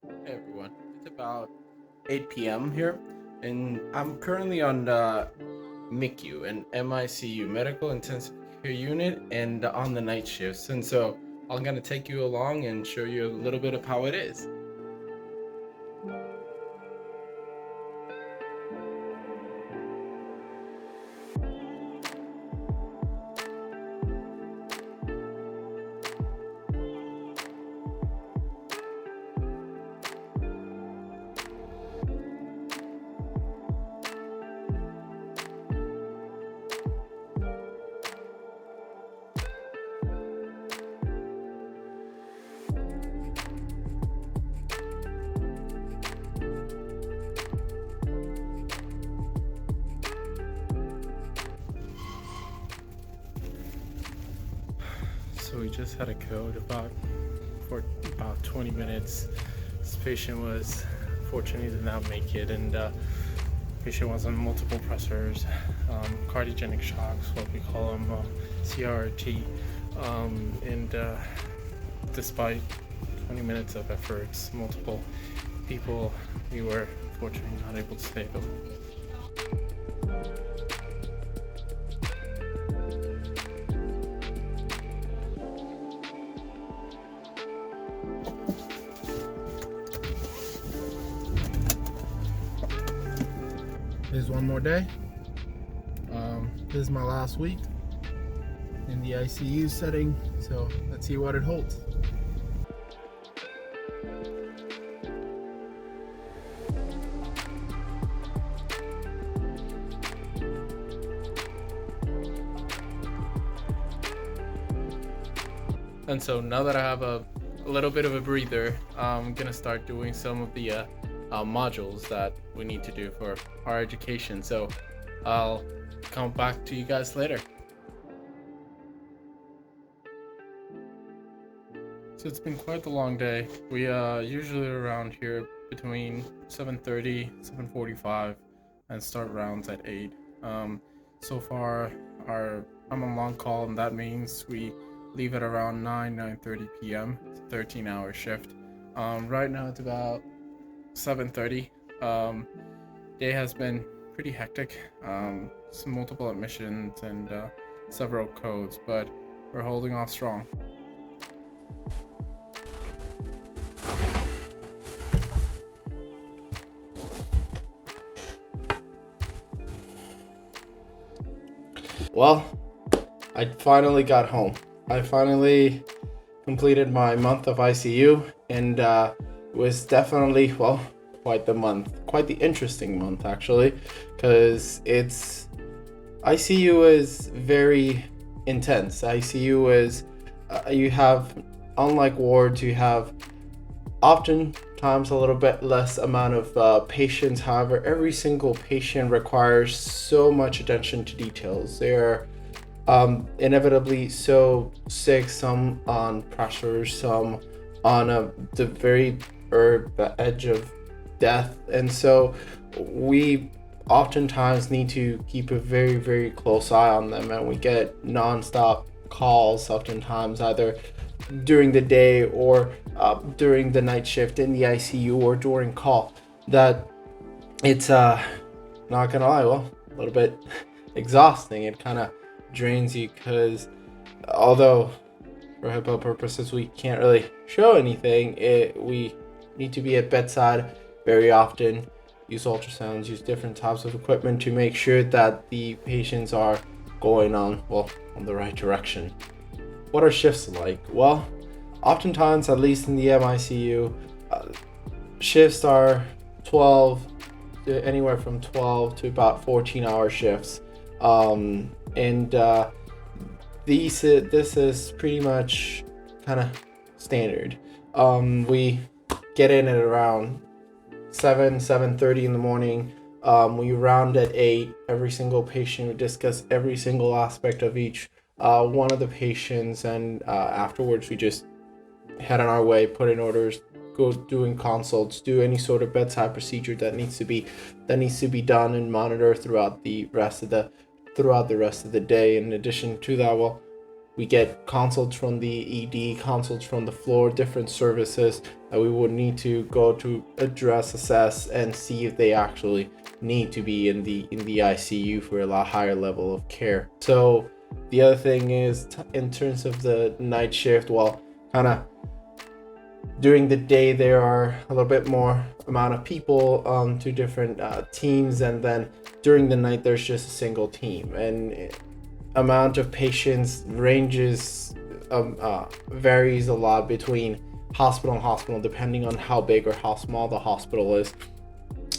Hey everyone, it's about 8 p.m. here, and I'm currently on the MICU and MICU, Medical Intensive Care Unit, and on the night shifts. And so I'm gonna take you along and show you a little bit of how it is. So we just had a code for about 20 minutes. This patient was fortunately did not make it, and patient was on multiple pressors, cardiogenic shocks, what we call them, CRT, and despite 20 minutes of efforts, multiple people, we were fortunately not able to save them. There's one more day. This is my last week in the ICU setting, so let's see what it holds. And so now that I have a little bit of a breather, I'm gonna start doing some of the modules that we need to do for our education. So I'll come back to you guys later. So it's been quite a long day. We usually around here between 7:30, 7:45, and start rounds at 8. So far, I'm on long call, and that means we leave at around 9:30 p.m. It's a 13-hour shift. Right now it's about 7:30. Day has been pretty hectic. Some multiple admissions and several codes, but we're holding off strong. Well, I finally got home. I finally completed my month of ICU, and it was definitely, well, quite the month. Quite the interesting month, actually, because ICU is very intense. ICU is, you have, unlike wards, you have oftentimes a little bit less amount of patients. However, every single patient requires so much attention to details. They're inevitably so sick, some on pressure, some on the very edge of death. And so we oftentimes need to keep a very, very close eye on them, and we get nonstop calls oftentimes, either during the day or during the night shift in the ICU or during call, that it's not gonna lie, well, a little bit exhausting. It kind of drains you, because although for HIPAA purposes we can't really show anything, we need to be at bedside very often, use ultrasounds, use different types of equipment to make sure that the patients are going on the right direction. What are shifts like? Well, oftentimes, at least in the MICU, shifts are anywhere from 12 to about 14-hour shifts. This is pretty much kind of standard. We get in at around 7:30 in the morning. We round at 8. Every single patient, we discuss every single aspect of each one of the patients, and afterwards we just head on our way, put in orders, go doing consults, do any sort of bedside procedure that needs to be done, and monitor throughout the rest of the day. In addition to that, We get consults from the ED, consults from the floor, different services that we would need to go to address, assess, and see if they actually need to be in the ICU for a lot higher level of care. So the other thing is, in terms of the night shift, well, kind of during the day there are a little bit more amount of people to different teams, and then during the night there's just a single team, and amount of patients ranges varies a lot between hospital and hospital, depending on how big or how small the hospital is.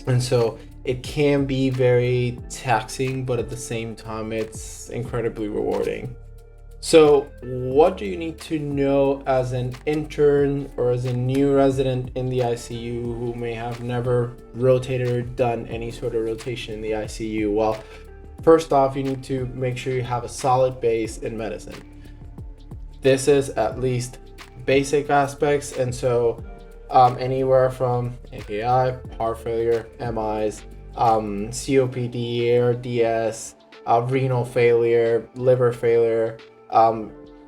And so it can be very taxing, but at the same time it's incredibly rewarding. So what do you need to know as an intern or as a new resident in the ICU who may have never rotated or done any sort of rotation in the ICU? Well, first off, you need to make sure you have a solid base in medicine. This is at least basic aspects, and so anywhere from AKI, heart failure, MIs, COPD, ARDS, renal failure, liver failure,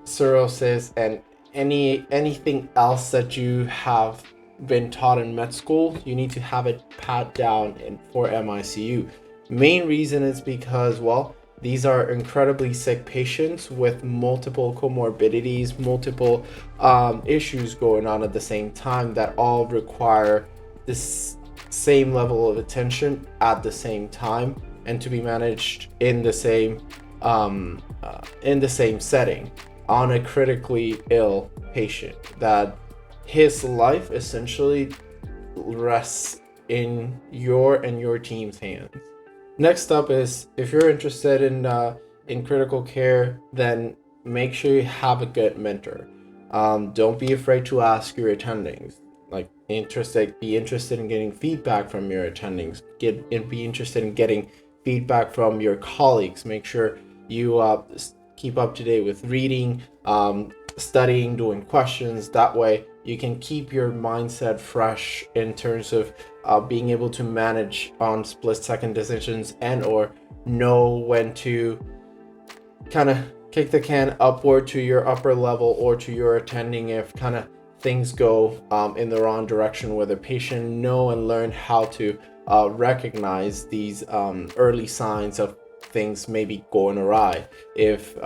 cirrhosis, and anything else that you have been taught in med school, you need to have it pat down for MICU. Main reason is because, well, these are incredibly sick patients with multiple comorbidities, multiple issues going on at the same time that all require this same level of attention at the same time and to be managed in the same setting on a critically ill patient, that his life essentially rests in your team's hands. Next up is, if you're interested in critical care, then make sure you have a good mentor. Don't be afraid to ask your attendings. Be interested in getting feedback from your attendings. Be interested in getting feedback from your colleagues. Make sure you keep up to date with reading, studying, doing questions. That way you can keep your mindset fresh in terms of being able to manage on split-second decisions, and or know when to kind of kick the can upward to your upper level or to your attending if kind of things go in the wrong direction, where the patient know and learn how to recognize these early signs of things maybe going awry if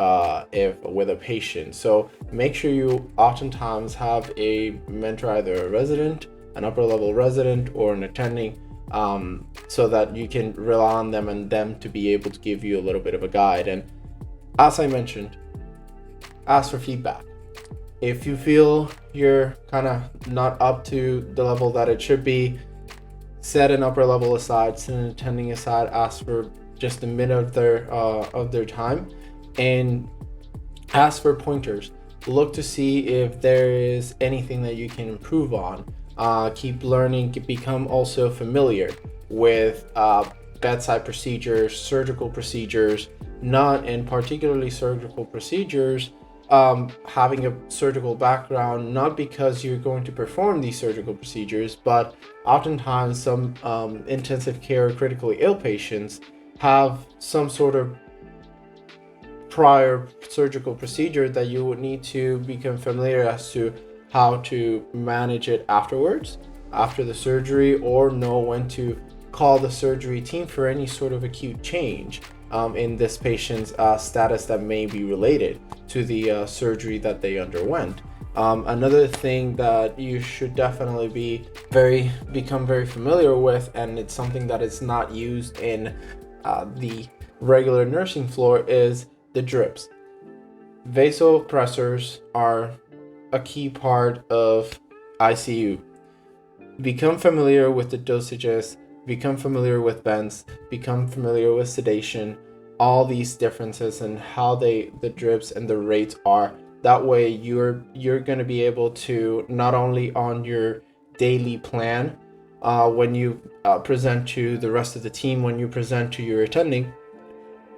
with a patient. So make sure you oftentimes have a mentor, either a resident, an upper level resident, or an attending, so that you can rely on them and them to be able to give you a little bit of a guide. And as I mentioned, ask for feedback. If you feel you're kind of not up to the level that it should be, set an upper level aside, set an attending aside, ask for just a minute of their time, and ask for pointers. Look to see if there is anything that you can improve on. Keep learning, become also familiar with bedside procedures, surgical procedures, and particularly surgical procedures. Having a surgical background, not because you're going to perform these surgical procedures, but oftentimes some intensive care or critically ill patients have some sort of prior surgical procedure that you would need to become familiar as to how to manage it afterwards, after the surgery, or know when to call the surgery team for any sort of acute change in this patient's status that may be related to the surgery that they underwent. Another thing that you should definitely become very familiar with, and it's something that is not used in the regular nursing floor, is the drips. Vasopressors are a key part of ICU. Become familiar with the dosages, become familiar with vents, become familiar with sedation, all these differences and how the drips and the rates are. That way you're going to be able to, not only on your daily plan, when you present to the rest of the team, when you present to your attending,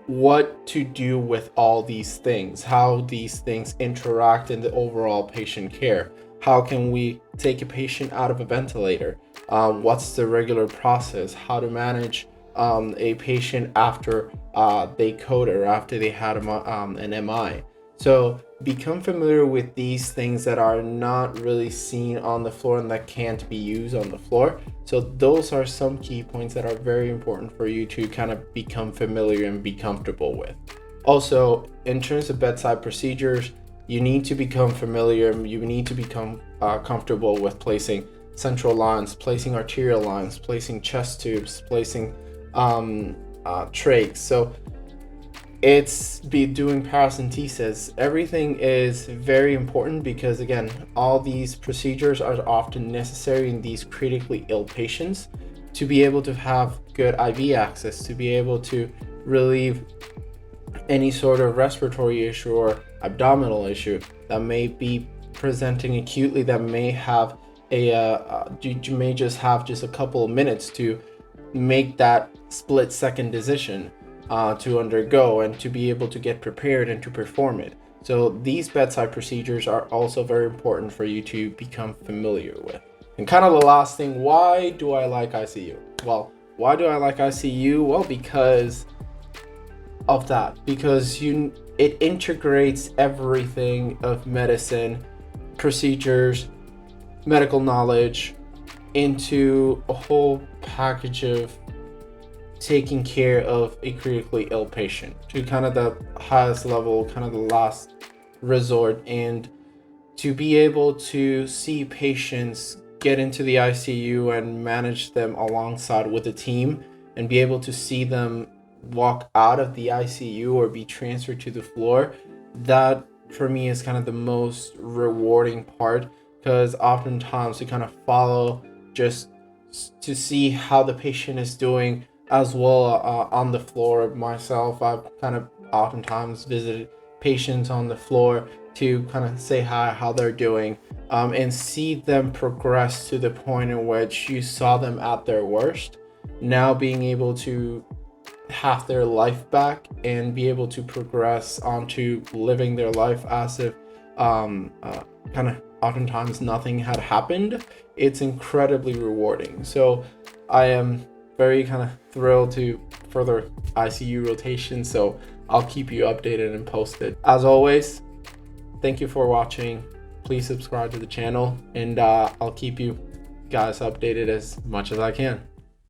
what to do with all these things, how these things interact in the overall patient care. How can we take a patient out of a ventilator? What's the regular process? How to manage a patient after they coded or after they had an MI. So become familiar with these things that are not really seen on the floor and that can't be used on the floor. So those are some key points that are very important for you to kind of become familiar and be comfortable with. Also, in terms of bedside procedures, you need to become familiar, you need to become comfortable with placing central lines, placing arterial lines, placing chest tubes, placing trachs. So it's be doing paracentesis. Everything is very important because, again, all these procedures are often necessary in these critically ill patients to be able to have good IV access, to be able to relieve any sort of respiratory issue or abdominal issue that may be presenting acutely, that may have you may just have just a couple of minutes to make that split-second decision to undergo and to be able to get prepared and to perform it. So these bedside procedures are also very important for you to become familiar with. And kind of the last thing, why do I like ICU? Well, why do I like ICU? Well, because of that, because it integrates everything of medicine, procedures, medical knowledge into a whole package of taking care of a critically ill patient to kind of the highest level, kind of the last resort, and to be able to see patients get into the ICU and manage them alongside with the team and be able to see them walk out of the ICU or be transferred to the floor. That for me is kind of the most rewarding part, because oftentimes we kind of follow just to see how the patient is doing as well on the floor. Myself, I've kind of oftentimes visited patients on the floor to kind of say hi, how they're doing, and see them progress to the point in which you saw them at their worst, now being able to have their life back and be able to progress onto living their life as if kind of oftentimes nothing had happened. It's incredibly rewarding. So I am very kind of thrilled to further ICU rotation, so I'll keep you updated and posted. As always, thank you for watching. Please subscribe to the channel, and I'll keep you guys updated as much as I can.